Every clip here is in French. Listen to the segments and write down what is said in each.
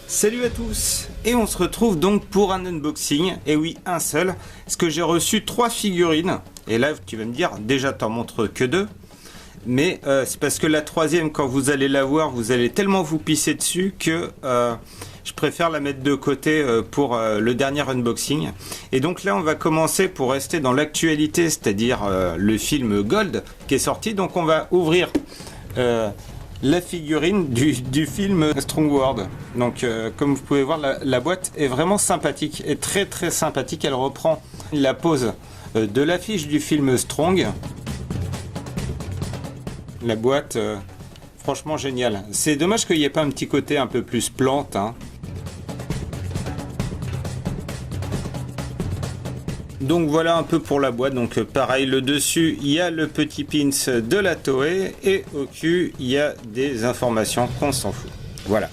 Salut à tous, et on se retrouve donc pour un unboxing, et oui un seul, parce que j'ai reçu 3 figurines, et là tu vas me dire, déjà t'en montres que 2, mais c'est parce que la troisième, quand vous allez la voir, vous allez tellement vous pisser dessus que je préfère la mettre de côté pour le dernier unboxing. Et donc là on va commencer pour rester dans l'actualité, c'est-à-dire le film Gold qui est sorti, donc on va ouvrir la figurine du film Strong World. Donc comme vous pouvez voir, la boîte est vraiment sympathique, et très très sympathique. Elle reprend la pose de l'affiche du film Strong. La boîte, franchement géniale. C'est dommage qu'il n'y ait pas un petit côté un peu plus plante, hein. Donc voilà un peu pour la boîte. Donc pareil, le dessus il y a le petit pins de la Toei, et au cul il y a des informations qu'on s'en fout. Voilà.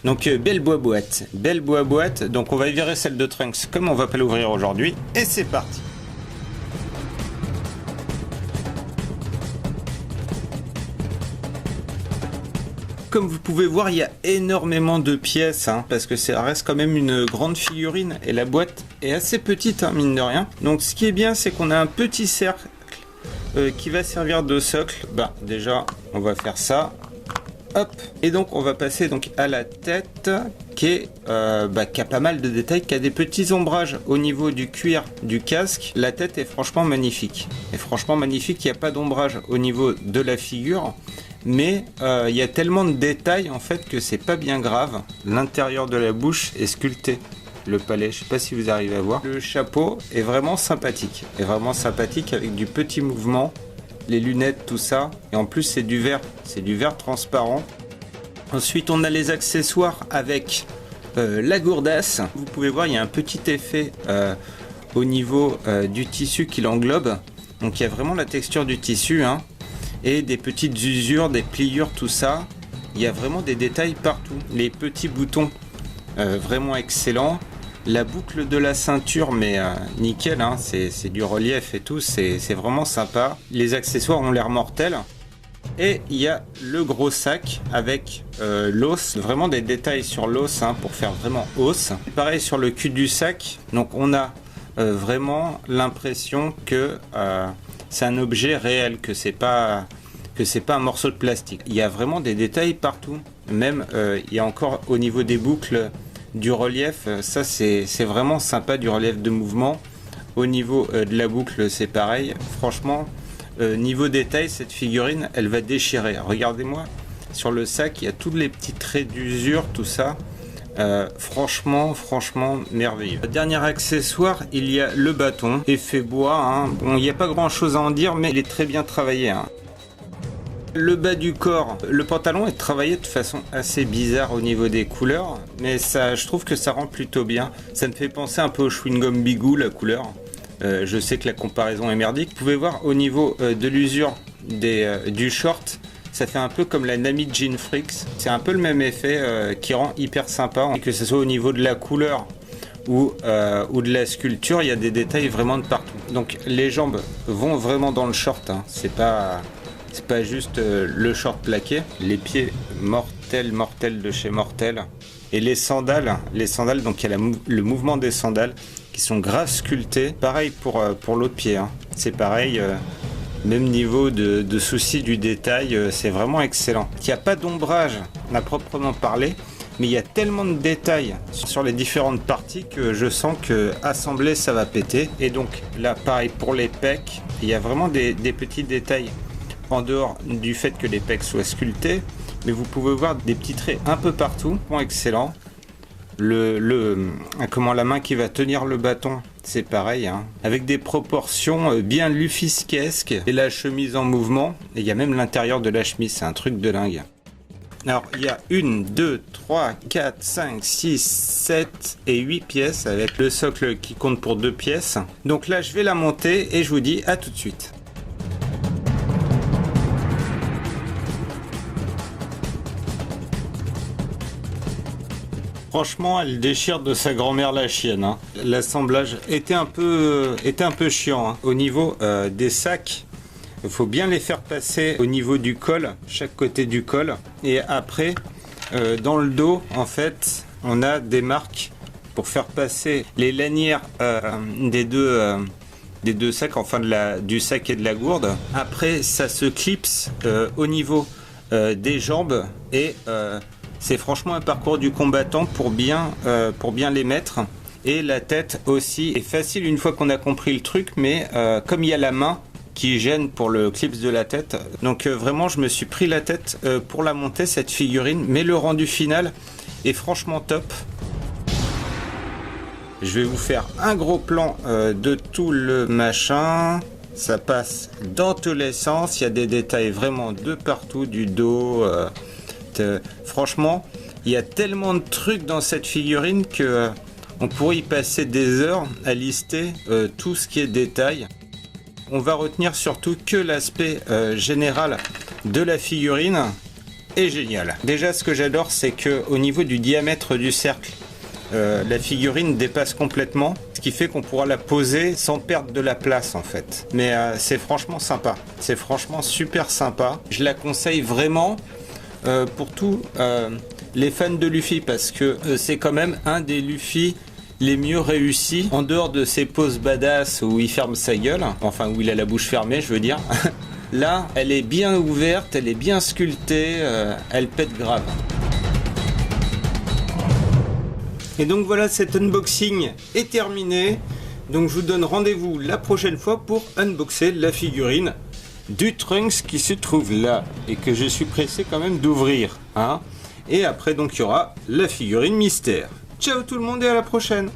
Donc belle boîte. Donc on va virer celle de Trunks comme on va pas l'ouvrir aujourd'hui, et c'est parti. Comme vous pouvez voir, il y a énormément de pièces, hein, parce que ça reste quand même une grande figurine, et la boîte est assez petite, hein, mine de rien. Donc ce qui est bien, c'est qu'on a un petit cercle qui va servir de socle. Bah déjà on va faire ça, hop, et donc on va passer donc à la tête qui a pas mal de détails, qui a des petits ombrages au niveau du cuir du casque. La tête est franchement magnifique, il n'y a pas d'ombrage au niveau de la figure. Mais il y a tellement de détails en fait que c'est pas bien grave. L'intérieur de la bouche est sculpté, le palais, je sais pas si vous arrivez à voir. Le chapeau est vraiment sympathique, avec du petit mouvement, les lunettes, tout ça. Et en plus c'est du verre transparent. Ensuite on a les accessoires avec la gourdasse. Vous pouvez voir, il y a un petit effet au niveau du tissu qui l'englobe. Donc il y a vraiment la texture du tissu, hein. Et des petites usures, des pliures, tout ça. Il y a vraiment des détails partout. Les petits boutons, vraiment excellents. La boucle de la ceinture, mais nickel, hein, c'est du relief et tout, c'est vraiment sympa. Les accessoires ont l'air mortels. Et il y a le gros sac avec l'os, vraiment des détails sur l'os, hein, pour faire vraiment os. Pareil sur le cul du sac, donc on a vraiment l'impression que c'est un objet réel, que c'est pas un morceau de plastique. Il y a vraiment des détails partout. Même il y a encore au niveau des boucles du relief, ça c'est vraiment sympa, du relief de mouvement. Au niveau de la boucle c'est pareil. Franchement, niveau détail, cette figurine elle va déchirer. Regardez-moi, sur le sac il y a tous les petits traits d'usure, tout ça. Franchement merveilleux. Dernier accessoire, il y a le bâton, effet bois, hein. Bon, il n'y a pas grand chose à en dire, mais il est très bien travaillé, hein. Le bas du corps, le pantalon est travaillé de façon assez bizarre au niveau des couleurs, mais ça, je trouve que ça rend plutôt bien. Ça me fait penser un peu au chewing-gum Bigou, la couleur. Je sais que la comparaison est merdique. Vous pouvez voir au niveau de l'usure du short, ça fait un peu comme la Nami Jean Freaks. C'est un peu le même effet qui rend hyper sympa. Et que ce soit au niveau de la couleur ou de la sculpture, il y a des détails vraiment de partout. Donc les jambes vont vraiment dans le short, hein. C'est pas juste le short plaqué. Les pieds mortels de chez Mortel. Et les sandales, donc il y a le mouvement des sandales qui sont grave sculptés. Pareil pour l'autre pied, hein. C'est pareil. Même niveau de souci du détail, c'est vraiment excellent. Il n'y a pas d'ombrage à proprement parler, mais il y a tellement de détails sur les différentes parties que je sens que assembler ça va péter. Et donc là pareil pour les pecs, il y a vraiment des petits détails en dehors du fait que les pecs soient sculptés, mais vous pouvez voir des petits traits un peu partout. Bon, excellent. La main qui va tenir le bâton, c'est pareil, hein, avec des proportions bien lufisquesques, et la chemise en mouvement, et il y a même l'intérieur de la chemise, c'est un truc de dingue. Alors il y a 1, 2, 3, 4, 5, 6, 7 et 8 pièces, avec le socle qui compte pour 2 pièces. Donc là je vais la monter et je vous dis à tout de suite. Franchement, elle déchire de sa grand-mère la chienne, hein. L'assemblage était un peu chiant, hein. Au niveau des sacs, il faut bien les faire passer au niveau du col, chaque côté du col. Et après, dans le dos, en fait, on a des marques pour faire passer les lanières des deux sacs, enfin du sac et de la gourde. Après, ça se clipse au niveau des jambes et c'est franchement un parcours du combattant pour bien les mettre. Et la tête aussi est facile une fois qu'on a compris le truc, mais comme il y a la main qui gêne pour le clips de la tête, donc vraiment je me suis pris la tête pour la monter cette figurine, mais le rendu final est franchement top. Je vais vous faire un gros plan de tout le machin. Ça passe dans tous les sens. Il y a des détails vraiment de partout, du dos. Franchement, il y a tellement de trucs dans cette figurine que on pourrait y passer des heures à lister tout ce qui est détail. On va retenir surtout que l'aspect général de la figurine est génial. Déjà, ce que j'adore, c'est que au niveau du diamètre du cercle, la figurine dépasse complètement, ce qui fait qu'on pourra la poser sans perdre de la place en fait. Mais c'est franchement sympa, c'est franchement super sympa. Je la conseille vraiment pour tous les fans de Luffy, parce que c'est quand même un des Luffy les mieux réussis, en dehors de ses poses badass où il ferme sa gueule, enfin où il a la bouche fermée je veux dire. Là, elle est bien ouverte, elle est bien sculptée, elle pète grave. Et donc voilà, cet unboxing est terminé. Donc je vous donne rendez-vous la prochaine fois pour unboxer la figurine du Trunks qui se trouve là et que je suis pressé quand même d'ouvrir, hein. Et après donc il y aura la figurine mystère. Ciao tout le monde et à la prochaine.